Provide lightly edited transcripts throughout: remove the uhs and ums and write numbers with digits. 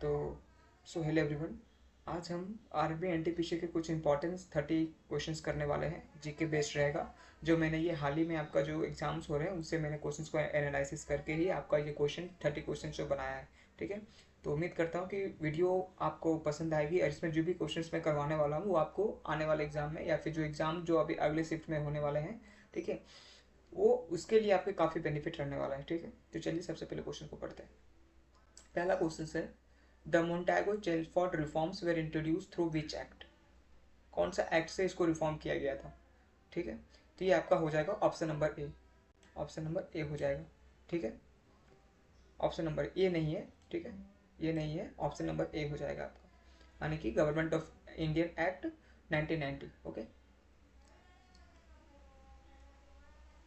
तो hello everyone, आज हम आरबी एनटीपीसी के कुछ इंपॉर्टेंस 30 क्वेश्चंस करने वाले हैं। जीके बेस्ड रहेगा। जो मैंने ये हाल ही में आपका जो एग्जाम्स हो रहे हैं उनसे मैंने क्वेश्चंस को एनालिसिस करके ही आपका ये 30 क्वेश्चन जो बनाया है। ठीक है, तो उम्मीद करता हूँ कि वीडियो आपको पसंद आएगी और इसमें जो भी क्वेश्चंस मैं करवाने वाला हूँ वो आपको आने वाले एग्जाम में या फिर जो एग्जाम जो अभी अगले शिफ्ट में होने वाले हैं, ठीक है, वो उसके लिए आपके काफ़ी बेनिफिट रहने वाला है। ठीक है, तो चलिए सबसे पहले क्वेश्चन को पढ़ते हैं। पहला क्वेश्चन है, the Montagu Chelmsford reforms were introduce through which act. कौन सा एक्ट से इसको रिफॉर्म किया गया था? ठीक है, तो ये आपका हो जाएगा ऑप्शन नंबर ए। ऑप्शन नंबर ए हो जाएगा। ठीक है, ऑप्शन नंबर ए नहीं है। ठीक है, ये नहीं है, ऑप्शन नंबर ए हो जाएगा आपका, यानी कि government of Indian act 1990। Okay,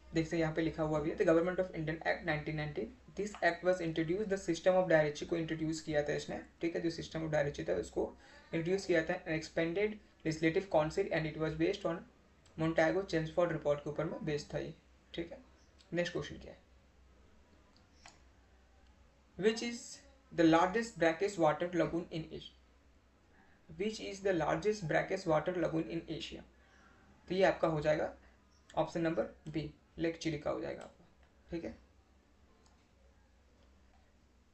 देखते हैं यहाँ पे लिखा हुआ भी है, the government of Indian act 1990। This act was introduce the system of dyarchy को इंट्रोड्यूस किया था इसने। ठीक है, जो सिस्टम ऑफ डायरेक्ची था उसको इंट्रोड्यूस किया था expanded legislative council and it was based on Montagu Chelmsford report के ऊपर में बेस्ड था ये। ठीक है, नेक्स्ट क्वेश्चन क्या है, which is the largest brackish water lagoon in Asia. Which is the largest brackish water lagoon in Asia. तो ये आपका हो जाएगा option number B, lake Chilika हो जाएगा आपका। ठीक है,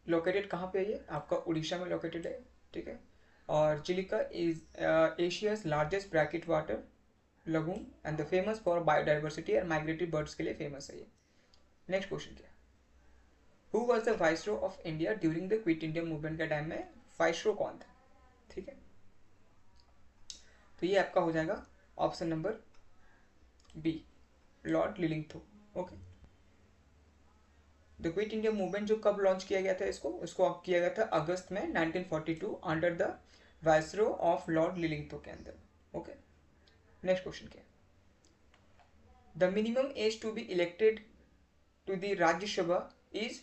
लोकेटेड कहाँ पे है ये? आपका उड़ीसा में लोकेटेड है। ठीक है, और Chilika is Asia's largest bracket water lagoon and the famous for biodiversity और माइग्रेटरी बर्ड्स के लिए फेमस है ये। नेक्स्ट क्वेश्चन क्या है, who was the viceroy of India during the Quit India Movement के टाइम में वाइसरॉय कौन था? ठीक है, तो ये आपका हो जाएगा option number B, Lord Linlithgow. Okay, the Quit India Movement जो कब लॉन्च किया गया था, इसको किया गया था अगस्त में 1942 under the viceroy of lord Linlithgow के अंदर। ओके, नेक्स्ट क्वेश्चन क्या है, the minimum age to be elected to the Rajya Sabha is,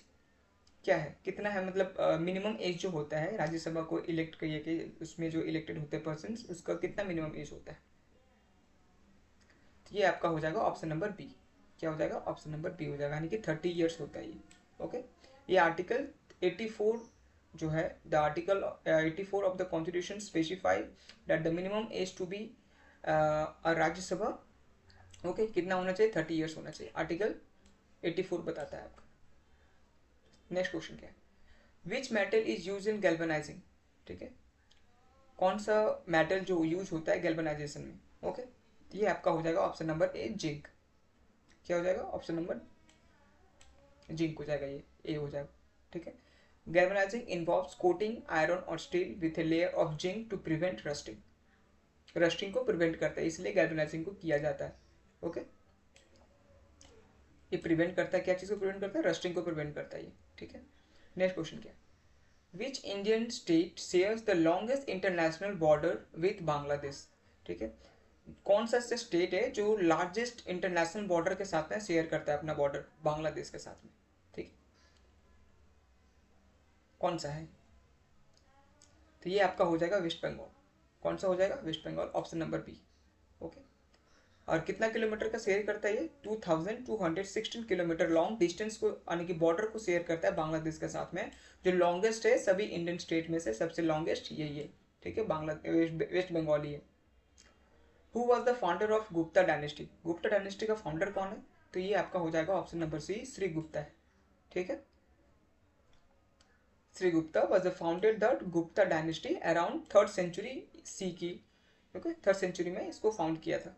क्या है, कितना है, मतलब मिनिमम एज जो होता है राज्यसभा को इलेक्ट करिए कि उसमें जो इलेक्टेड होते हैं पर्सन, उसका कितना मिनिमम एज होता है? तो ये आपका हो जाएगा ऑप्शन नंबर बी। क्या हो जाएगा? ऑप्शन नंबर बी हो जाएगा, यानी कि 30 ईयर्स होता है ये। ओके, ये आर्टिकल 84 जो है, the article 84 of the constitution specify that the minimum age to be Rajya Sabha, okay, कितना होना चाहिए? 30 ईयर्स होना चाहिए। आर्टिकल 84 बताता है आपका। नेक्स्ट क्वेश्चन क्या है, which metal is use in galvanising. ठीक है, कौन सा मेटल जो यूज होता है गैल्वेनाइजेशन में? ओके, ये आपका हो जाएगा ऑप्शन नंबर ए, जिंक। क्या हो जाएगा? ऑप्शन नंबर जिंक हो जाएगा, ये ए हो जाएगा। ठीक है, गैल्वेनाइजिंग इन्वॉल्व्स कोटिंग आयरन और steel with a layer of zinc to prevent rusting. Rusting को प्रिवेंट करता है, इसलिए गैल्वेनाइजिंग को किया जाता है। ओके, ये प्रिवेंट करता है, क्या चीज़ को प्रिवेंट करता है? रस्टिंग को प्रिवेंट करता है ये। ठीक है, नेक्स्ट क्वेश्चन क्या है, which Indian state shares the longest international border with Bangladesh. ठीक है, कौन सा स्टेट है जो लार्जेस्ट इंटरनेशनल बॉर्डर के साथ में शेयर करता है अपना बॉर्डर बांग्लादेश के साथ में? ठीक, कौन सा है? तो ये आपका हो जाएगा वेस्ट बंगाल। कौन सा हो जाएगा? West Bengal, option number B. Okay, और कितना किलोमीटर का शेयर करता है ये? 2216 किलोमीटर लॉन्ग डिस्टेंस को, यानी कि बॉर्डर को शेयर करता है बांग्लादेश के साथ में। जो लॉन्गेस्ट है सभी इंडियन स्टेट में से सबसे लॉन्गेस्ट यही है। ठीक है, बांग्लादेश वेस्ट बंगाल ही है। Who was the founder of Gupta dynasty. Gupta dynasty का फाउंडर कौन है? तो ये आपका हो जाएगा option number C, Shri Gupta है। ठीक है, Shri Gupta was the founded the Gupta dynasty around 3rd century C की। ओके, 3rd सेंचुरी में इसको फाउंड किया था।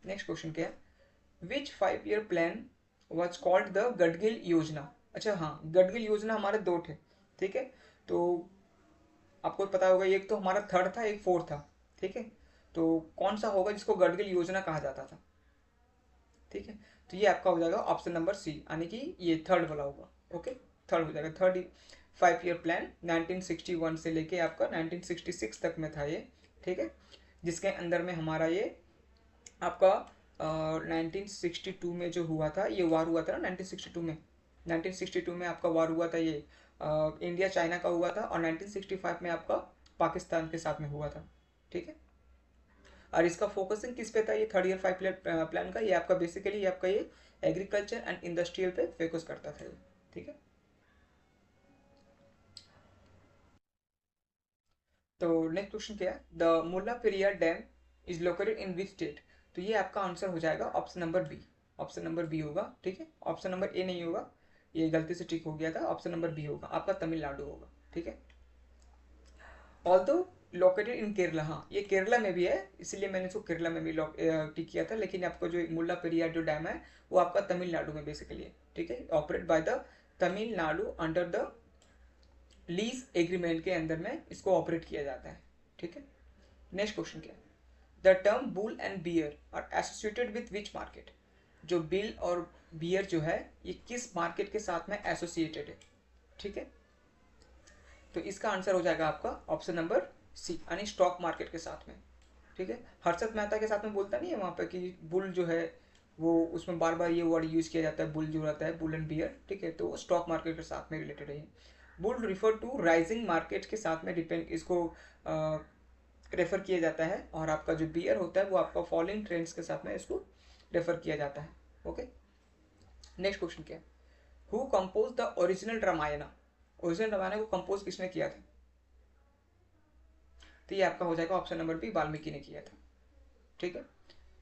नेक्स्ट क्वेश्चन क्या है, विच 5 year plan was called the Gadgil योजना। अच्छा हाँ, गडगिल योजना हमारे दो थे। ठीक है, तो आपको पता होगा, एक तो हमारा 3rd था, एक 4th था। ठीक है, तो कौन सा होगा जिसको गडगिल योजना कहा जाता था? ठीक है, तो ये आपका हो जाएगा ऑप्शन नंबर सी, यानी कि ये 3rd वाला होगा। ओके, 3rd हो जाएगा। 3rd 5 ईयर प्लान 1961 से लेके आपका 1966 तक में था ये। ठीक है, जिसके अंदर में हमारा ये आपका 1962 में जो हुआ था, ये वार हुआ था ना 1962 में। 1962 में आपका वार हुआ था ये, इंडिया चाइना का हुआ था, और 1965 में आपका पाकिस्तान के साथ में हुआ था। ठीक है, और इसका फोकसिंग किस पे था ये 3rd ईयर 5 ईयर प्लान का? ये आपका बेसिकली आपका ये एग्रीकल्चर एंड इंडस्ट्रियल पे फोकस करता था ये। ठीक है, तो नेक्स्ट क्वेश्चन क्या है, the Mulla Periyar dam is located in which state. तो ये आपका आंसर हो जाएगा option number B. Option number B होगा, ठीक है, ऑप्शन नंबर ए नहीं होगा, ये गलती से टिक हो गया था, ऑप्शन नंबर बी होगा आपका, तमिलनाडु होगा, ठीक है। ऑल्दो लोकेटेड इन केरला, हाँ ये केरला में भी है, इसीलिए मैंने इसको केरला में भी टिक किया था, लेकिन आपको जो मुल्ला पेरियार जो डैम है वो आपका तमिलनाडु में बेसिकली है, ठीक है, operate by the Tamil Nadu under the lease agreement के अंदर में इसको ऑपरेट किया जाता है, ठीक है। नेक्स्ट क्वेश्चन क्या है, the term bull and bear are associated with which market. जो बिल और बियर जो है ये किस मार्केट के साथ में एसोसिएटेड है, ठीक है। तो इसका आंसर हो जाएगा आपका ऑप्शन नंबर सी, यानी स्टॉक मार्केट के साथ में, ठीक है। हर्षद मेहता के साथ में बोलता नहीं है वहाँ पे कि बुल जो है वो, उसमें बार बार ये वर्ड यूज किया जाता है, बुल जो रहता है, बुल एंड बियर, ठीक है, तो वो स्टॉक मार्केट के साथ में रिलेटेड है। Bull refer to rising market के साथ में डिपेंड इसको रेफर किया जाता है, और आपका जो बियर होता है वो आपका फॉलोइंग ट्रेंड्स के साथ में इसको रेफर किया जाता है, ओके। नेक्स्ट क्वेश्चन क्या है, who compose the original Ramayana. Original Ramayana को कंपोज किसने किया था। तो ये आपका हो जाएगा ऑप्शन नंबर बी, वाल्मीकि ने किया था, ठीक है।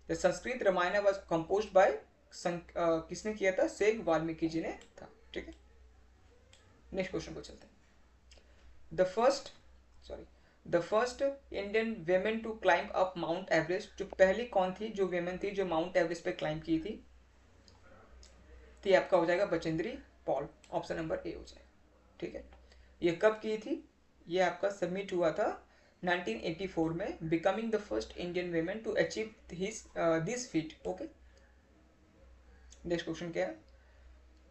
The Sanskrit Ramayana was composed by किसने किया था, सेग वाल्मीकि जी ने था, ठीक है। नेक्स्ट क्वेश्चन को चलते हैं, the first Indian women to climb up Mount Everest. जो पहली कौन थी जो वेमेन थी जो माउंट एवरेस्ट पे क्लाइंब की थी। तो ये आपका हो जाएगा बचेंद्री पॉल, ऑप्शन नंबर ए हो जाएगा, ठीक है। ये कब की थी, ये आपका सबमिट हुआ था 1984 में, becoming the first Indian women to achieve this feat, okay. Next question क्या है,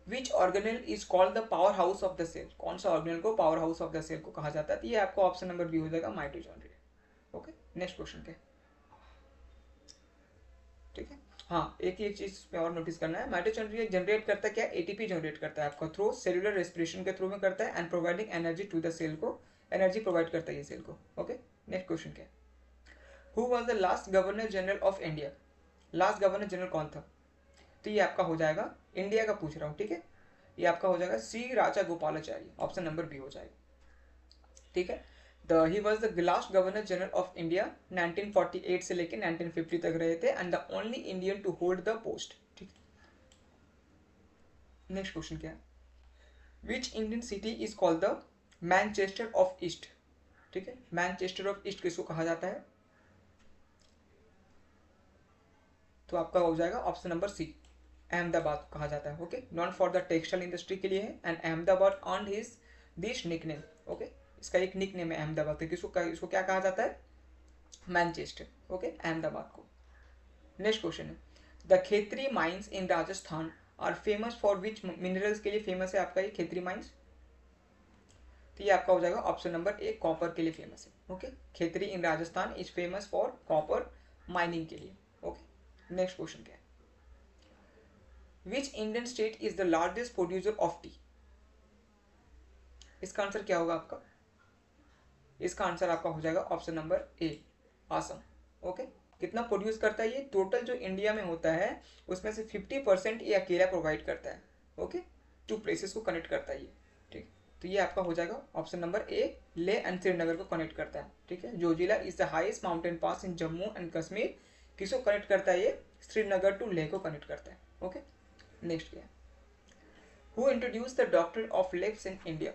which organelle is called the powerhouse of the cell. कौन सा ऑर्गेनेल को powerhouse of the cell को कहा जाता है। तो ये आपका ऑप्शन नंबर बी हो जाएगा, माइटोचॉन्ड्रिया, ओके। नेक्स्ट क्वेश्चन क्या है, ठीक है। हाँ एक चीज में और नोटिस करना है, माइटोचॉन्ड्रिया जनरेट करता है क्या, एटीपी जनरेट करता है आपका थ्रू सेलुलर रेस्पिरेशन के थ्रू में करता है, and providing energy to the cell को, एनर्जी प्रोवाइड करता है ये सेल को, ओके। नेक्स्ट क्वेश्चन क्या है, who was the last governor general of India. Last governor general कौन था। तो ये आपका हो जाएगा, इंडिया का पूछ रहा हूँ, ठीक है, ये आपका हो जाएगा C Rajagopalachari, option number B हो जाएगा, ठीक है। He was the last governor general of India, 1948 से लेकर 1950 तक रहे थे, and the only Indian to hold the post, ठीक। नेक्स्ट क्वेश्चन क्या है, which Indian city is called the Manchester of east, ठीक है। मैनचेस्टर ऑफ ईस्ट किसको कहा जाता है। तो आपका हो जाएगा ऑप्शन नंबर सी, अहमदाबाद कहा जाता है, okay. Non for the textile industry के लिए है, and Ahmedabad earn his this nickname, okay. इसका एक निक नेम है अहमदाबाद, तो इसको क्या कहा जाता है, मैनचेस्टर, ओके, अहमदाबाद को। नेक्स्ट क्वेश्चन है, the Khetri mines in Rajasthan are famous for which minerals के लिए फेमस है आपका ये खेतरी माइंस। तो ये आपका हो जाएगा ऑप्शन नंबर ए, कॉपर के लिए फेमस है, okay. Khetri in Rajasthan is famous for copper mining के लिए, ओके। नेक्स्ट क्वेश्चन क्या है, which Indian state is the largest producer of tea. इसका आंसर क्या होगा आपका, इसका आंसर आपका हो जाएगा option number A, Assam, okay. कितना प्रोड्यूस करता है ये, टोटल जो इंडिया में होता है उसमें से 50% ये अकेला प्रोवाइड करता है, ओके। 2 प्लेसेस को कनेक्ट करता है ये, ठीक। तो ये आपका हो जाएगा ऑप्शन नंबर ए, ले एंड श्रीनगर को कनेक्ट करता है, ठीक है। Zoji La is the highest mountain pass in Jammu and Kashmir, किसको कनेक्ट करता है ये, श्रीनगर टू लेह को कनेक्ट करता है, ओके। नेक्स्ट क्या है, who introduce the doctrine of left in India.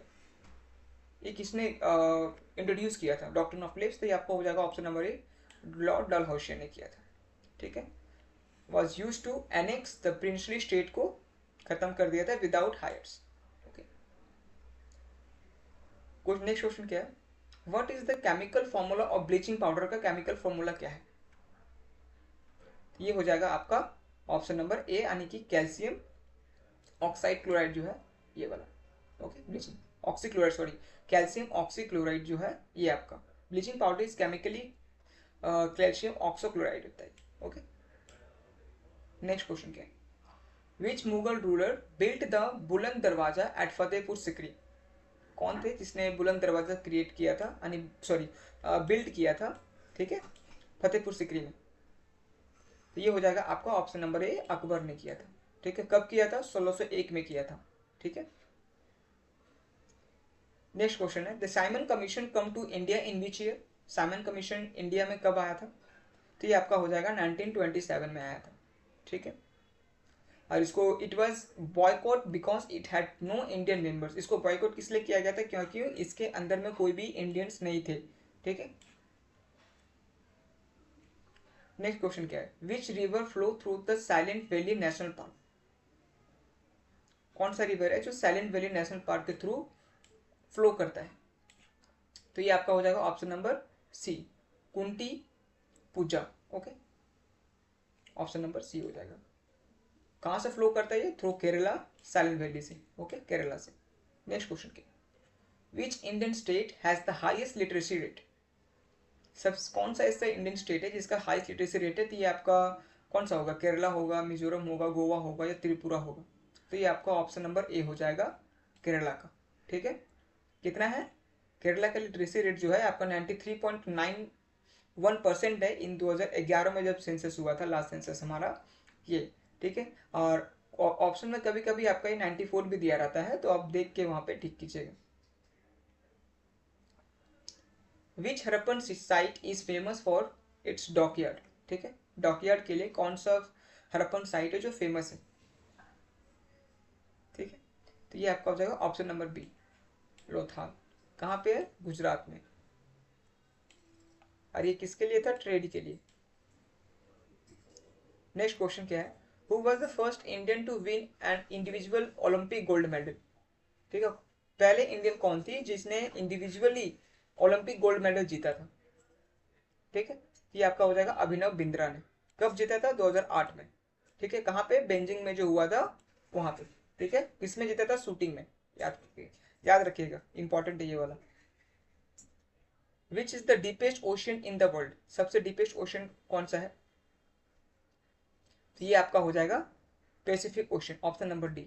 ये किसने इंट्रोड्यूस किया था डॉक्ट्रिन ऑफ लेफ्ट। तो ये आपको हो जाएगा option number A, lord Dalhousie ने किया था, ठीक है। Was use to annex the princely state को खत्म कर दिया था विदाउट हायर्स, ओके। कुछ नेक्स्ट क्वेश्चन क्या है, what is the chemical formula of bleaching powder का केमिकल फॉर्मूला क्या है। ये हो जाएगा आपका ऑप्शन नंबर ए, यानी कि कैल्शियम ऑक्साइड क्लोराइड जो है ये वाला, okay. Bleaching oxychloride, sorry, calcium oxychloride जो है ये आपका bleaching powder is chemically calcium oxychloride होता है, ओके। नेक्स्ट क्वेश्चन क्या है, which Mughal ruler built the Buland Darwaza eight Fatehpur Sikri. कौन थे जिसने बुलंद दरवाजा क्रिएट किया था, यानी सॉरी बिल्ड किया था, ठीक है, फतेहपुर सिकरी में। तो ये हो जाएगा आपका ऑप्शन नंबर ए, अकबर ने किया था, ठीक है। कब किया था, 1601 में किया था, ठीक है। नेक्स्ट क्वेश्चन है the Simon commission come to India in which year? Simon commission India में कब आया था? तो ये आपका हो जाएगा 1927 में आया था, ठीक है। और इसको it was boycott because it had no Indian members. इसको बॉयकॉट किस लिए किया गया था? क्योंकि इसके अंदर में कोई भी इंडियंस नहीं थे, ठीक है। नेक्स्ट क्वेश्चन क्या है? Which river flow through the silent valley national park? कौन सा रिवर है जो साइलेंट वैली नेशनल पार्क के थ्रू फ्लो करता है? तो ये आपका हो जाएगा ऑप्शन नंबर सी, कुंटी पूजा। ओके, ऑप्शन नंबर सी हो जाएगा। कहाँ से फ्लो करता है ये? थ्रू केरला साइलेंट वैली से। ओके, केरला से। नेक्स्ट क्वेश्चन के विच Indian state has the highest literacy rate? सब कौन सा ऐसा इंडियन स्टेट है जिसका हाईएस्ट लिटरेसी रेट है? तो ये आपका कौन सा होगा? केरला होगा, मिजोरम होगा, गोवा होगा या त्रिपुरा होगा? तो ये आपका ऑप्शन नंबर ए हो जाएगा, केरला का, ठीक है। कितना है? केरला का लिटरेसी रेट जो है आपका 93.91% है इन 2011 में जब सेंसस हुआ था, लास्ट सेंसस हमारा ये, ठीक है। और ऑप्शन में कभी कभी आपका ये 94 भी दिया रहता है, तो आप देख के वहां पे टिक कीजिएगा। Which Harappan site is famous for its dockyard? ठीक है, डॉकयार्ड के लिए कौन सा हरप्पन साइट है जो फेमस है? ठीक है, तो ये आपका हो जाएगा ऑप्शन नंबर बी, लोथाल। कहाँ पे है? गुजरात में। और ये किसके लिए था? ट्रेड के लिए। नेक्स्ट क्वेश्चन क्या है? Who was the first Indian to win an individual Olympic gold medal? ठीक है, पहले इंडियन कौन थी जिसने इंडिविजुअली ओलंपिक गोल्ड मेडल जीता था? ठीक है, ये आपका हो जाएगा अभिनव बिंद्रा ने। कब जीता था? 2008 में। ठीक है, कहाँ पे? बेजिंग में जो हुआ था वहां पे। ठीक है, किसमें जीता था? शूटिंग में। याद रखिएगा, इंपॉर्टेंट है ये वाला। विच is the deepest ocean in the world? सबसे डीपेस्ट ओशियन कौन सा है? तो ये आपका हो जाएगा Pacific ocean, option number D.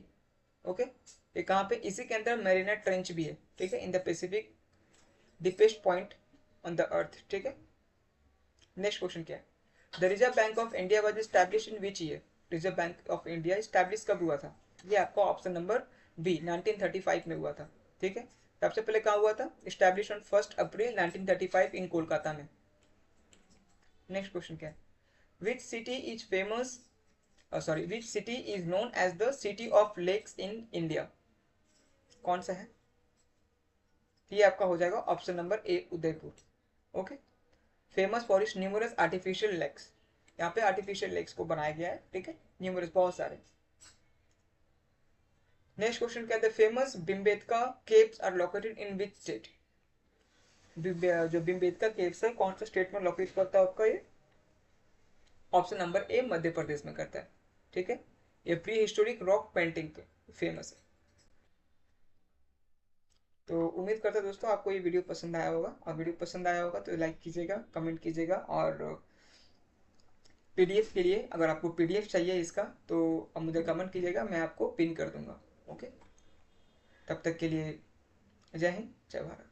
Okay, ये कहाँ पे? इसी के अंदर मैरीना ट्रेंच भी है, ठीक है, in the Pacific, deepest point on the earth, ठीक है। नेक्स्ट क्वेश्चन क्या है? The reserve bank of India was established in which year? Reserve bank of India establish कब हुआ था? ये आपका ऑप्शन नंबर बी, 1935 में हुआ था, ठीक है। सबसे पहले कहाँ हुआ था? Establish on 1 April 1935 in Kolkata में। नेक्स्ट क्वेश्चन क्या है? Which city is famous which city is known as the city of lakes in India? कौन सा है? ये आपका हो जाएगा option number A, Udaipur. Okay, famous for its numerous artificial lakes. यहाँ पे आर्टिफिशियल लेक्स को बनाया गया है, ठीक है, न्यूमरस, बहुत सारे। नेक्स्ट क्वेश्चन क्या है? Famous Bhimbetka caves are located in which state? जो भिमबेटका केव्स है कौन सा स्टेट में लोकेट करता है आपका ये? ऑप्शन नंबर ए, मध्य प्रदेश में करता है, ठीक है। ये प्री हिस्टोरिक रॉक पेंटिंग पे फेमस है। तो उम्मीद करता हूँ दोस्तों आपको ये वीडियो पसंद आया होगा, और वीडियो पसंद आया होगा तो लाइक कीजिएगा, कमेंट कीजिएगा, और पीडीएफ के लिए अगर आपको पीडीएफ चाहिए इसका तो अब मुझे कमेंट कीजिएगा, मैं आपको पिन कर दूंगा। ओके, तब तक के लिए जय हिंद, जय भारत।